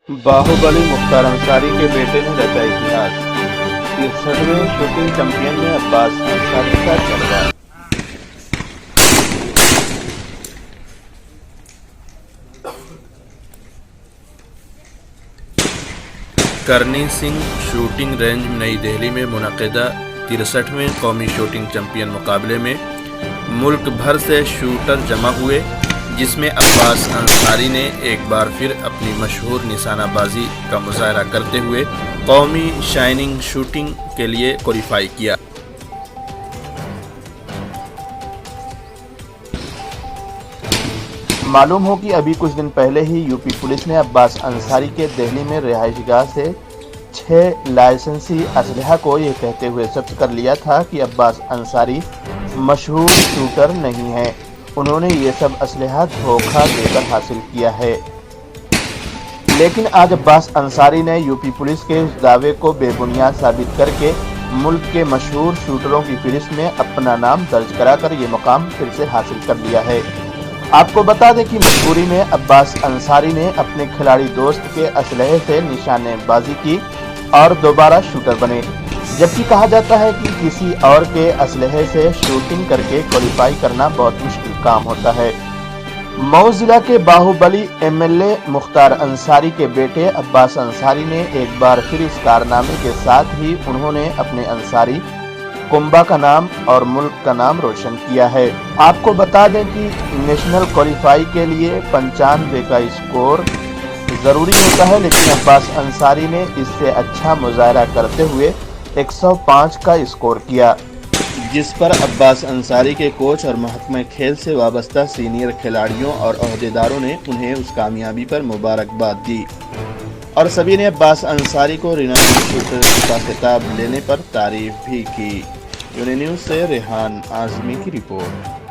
बाहुबली मुख्तार अंसारी के बेटे ने रचा इतिहास। 63वें शूटिंग चैंपियन में अब्बास अंसारी का जलवा। करनी सिंह शूटिंग रेंज नई दिल्ली में मुनक़िदा 63वें कौमी शूटिंग चैंपियन मुकाबले में मुल्क भर से शूटर जमा हुए, जिसमें अब्बास अंसारी ने एक बार फिर अपनी मशहूर निशानाबाजी का मुजाहरा करते हुए कौमी शाइनिंग शूटिंग के लिए क्वालिफाई किया। मालूम हो कि अभी कुछ दिन पहले ही यूपी पुलिस ने अब्बास अंसारी के दिल्ली में रिहाइशगाह से 6 लाइसेंसी असलहा को ये कहते हुए जब्त कर लिया था कि अब्बास अंसारी मशहूर शूटर नहीं है, उन्होंने ये सब असलहा धोखा देकर हासिल किया है। लेकिन आज अब्बास अंसारी ने यूपी पुलिस के इस दावे को बेबुनियाद साबित करके मुल्क के मशहूर शूटरों की फहरिस्त में अपना नाम दर्ज कराकर ये मुकाम फिर से हासिल कर लिया है। आपको बता दें कि मजबूरी में अब्बास अंसारी ने अपने खिलाड़ी दोस्त के असलहे से निशानेबाजी की और दोबारा शूटर बने, जबकि कहा जाता है कि किसी और के असलहे से शूटिंग करके क्वालिफाई करना बहुत मुश्किल काम होता है। मऊ जिला के बाहुबली एमएलए मुख्तार अंसारी के बेटे अब्बास अंसारी ने एक बार फिर इस कारनामे के साथ ही उन्होंने अपने अंसारी कुंबा का नाम और मुल्क का नाम रोशन किया है। आपको बता दें कि नेशनल क्वालिफाई के लिए 95 का स्कोर जरूरी होता है, लेकिन अब्बास अंसारी ने इससे अच्छा मुजाहरा करते हुए 105 का स्कोर किया, जिस पर अब्बास अंसारी के कोच और महकमे खेल से वाबस्ता सीनियर खिलाड़ियों और अहदेदारों ने उन्हें उस कामयाबी पर मुबारकबाद दी और सभी ने अब्बास अंसारी को रिनाउंड शूटर का खिताब लेने पर तारीफ भी की। यूनी न्यूज़ से रेहान आज़मी की रिपोर्ट।